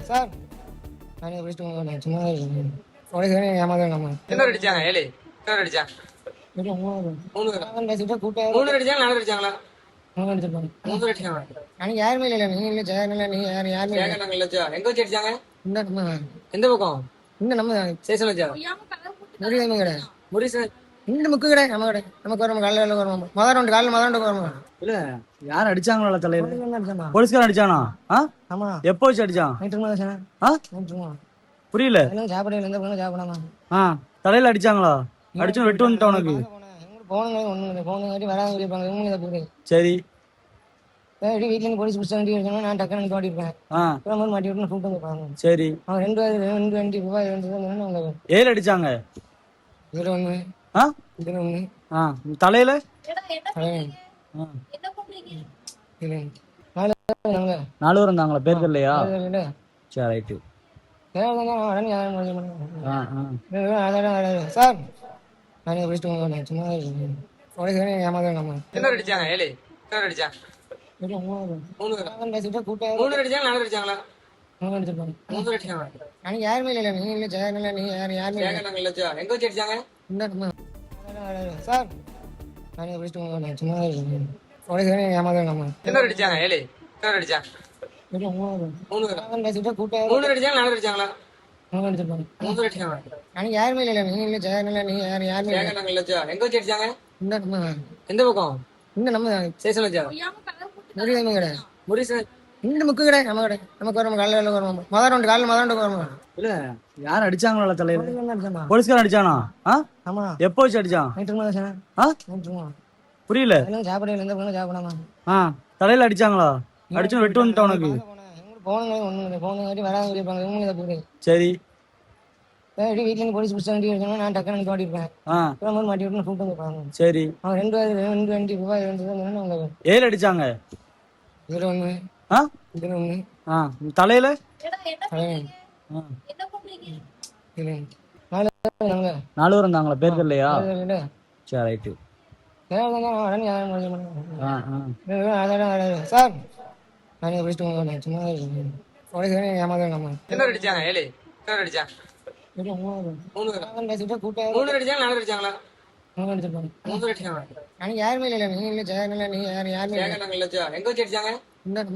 Sir நான் படிச்சுட்டு போனேன் சும்மா உனக்கு ஏமாதான் என்ன அடிச்சாங்க ஏழு என்ன அடிச்சாங்க மூணு பேசிட்டு கூட்டம் மூணு அடிச்சாங்க நாலு அடிச்சாங்களா மூணு அடிச்சிருப்பாங்க மூணு அடிச்சாங்க எனக்கு யாருமே இல்லை நீங்க இல்லை ஜெயன் இல்லை நீங்க யாருமே இல்லை கேட்க நாங்கள் வச்சா எங்க வச்சு அடிச்சாங்க இந்த நம்ம எந்த பக்கம் இந்த நம்ம ஸ்டேஷன் வச்சா முருகன் கடை முரீசன் இந்த முக்கு கடை நம்ம கடை நமக்கு வரும் காலையில் வருவோம் மதுரை காலையில் மதுரை வருவோம் இல்ல யார் அடிச்சாங்களா தலையில அடிச்சாமா போலீஸ்காரன் அடிச்சானா? ஆமா எப்போ வச்சு அடிச்சான்? நைட்டுமா புரியல. சாப்பிட எந்த பொண்ணு சாப்பிடாமா தலையில அடிச்சாங்களா? அடிச்சு வெட்டு வந்துட்டா உனக்கு? போனங்க ஒண்ணு போனங்காட்டி வராங்க இருப்பாங்க இவங்க போகுது சரி வீட்டுல இருந்து போலீஸ் பிடிச்ச வண்டி இருக்காங்க நான் டக்குனு மாட்டிருப்பேன் அப்புறம் மாட்டி விட்டு கூப்பிட்டு வந்துருப்பாங்க சரி அவன் ரெண்டு வண்டி ரூபாய் ரெண்டு ஏழு அடிச்சாங்க. இதுல ஒண்ணு இதுல ஒண்ணு தலையில நாலு பேர் இருந்தாங்களா? பேர் தெரியலையா? சரி ரைட்டு. சார் நான் படிச்சுட்டு போனேன் சும்மா உனக்கு ஏமாதான் நம்ம என்ன அடிச்சாங்க ஏழு என்ன அடிச்சாங்க மூணு பேசிட்டு கூட்டம் மூணு அடிச்சாங்க நாலு அடிச்சாங்களா மூணு அடிச்சிருப்பாங்க மூணு அடிச்சாங்க எனக்கு யாருமே இல்லை நீங்க இல்லை ஜெயன் இல்லை நீங்க யாருமே கேட்க நாங்கள் வச்சா எங்க வச்சு அடிச்சாங்க இந்த நம்ம சார் நான் படிச்சுட்டு போனேன் சும்மா உனக்கு ஏமாதான் நம்ம என்ன அடிச்சாங்க ஏழு என்ன அடிச்சாங்க மூணு பேசிட்டு கூட்டம் மூணு அடிச்சாங்க நாலு அடிச்சாங்களா மூணு அடிச்சிருப்பாங்க மூணு அடிச்சாங்க எனக்கு யாருமே இல்லை நீங்க இல்லை ஜெயன் இல்லை நீங்க யாருமே கேட்க நாங்கள் வச்சா எங்க வச்சு அடிச்சாங்க இந்த நம்ம எந்த பக்கம் இந்த நம்ம ஸ்டேஷன் வச்சா முருகன் கடை முரீசன் இந்த முக்கு கடை நம்ம கடை நமக்கு வரும் காலையில் வருவோம் மதுரை காலையில் வருவோம் இல்ல யார் அடிச்சாங்களா தலையில? அடிச்சாமா போலீஸ்காரன் அடிச்சானா? ஆமா எப்போ வச்சு அடிச்சான்? நைட்டுமா புரியல. சாப்பிட எந்த பொண்ணு சாப்பிடாமா தலையில அடிச்சாங்களா? அடிச்சு வெட்டு வந்துட்டா உனக்கு? போனங்க ஒண்ணு போனங்காட்டி வராங்க இருப்பாங்க இவங்க போகுது சரி வீட்டுல இருந்து போலீஸ் பிடிச்ச வண்டி இருக்காங்க நான் டக்குனு மாட்டிருப்பேன் அப்புறம் மாட்டி விட்டு கூப்பிட்டு வந்துருப்பாங்க சரி அவன் ரெண்டு வண்டி ரூபாய் ரெண்டு ஏழு அடிச்சாங்க. இதுல ஒண்ணு இதுல ஒண்ணு தலையில நாலு பேர் இருந்தாங்களா? பேர் தெரியலையா? சரி ரைட்டு. சார் நான் படிச்சுட்டு போனேன் சும்மா உனக்கு ஏமாதான் நம்ம என்ன அடிச்சாங்க ஏழு என்ன அடிச்சாங்க மூணு பேசிட்டு கூட்டம் மூணு அடிச்சாங்க நாலு அடிச்சாங்களா மூணு அடிச்சிருப்பாங்க மூணு அடிச்சாங்க எனக்கு யாருமே இல்லை நீங்க இல்லை ஜெயன் இல்லை நீங்க யாருமே கேட்க நாங்கள் வச்சா எங்க வச்சு அடிச்சாங்க இந்த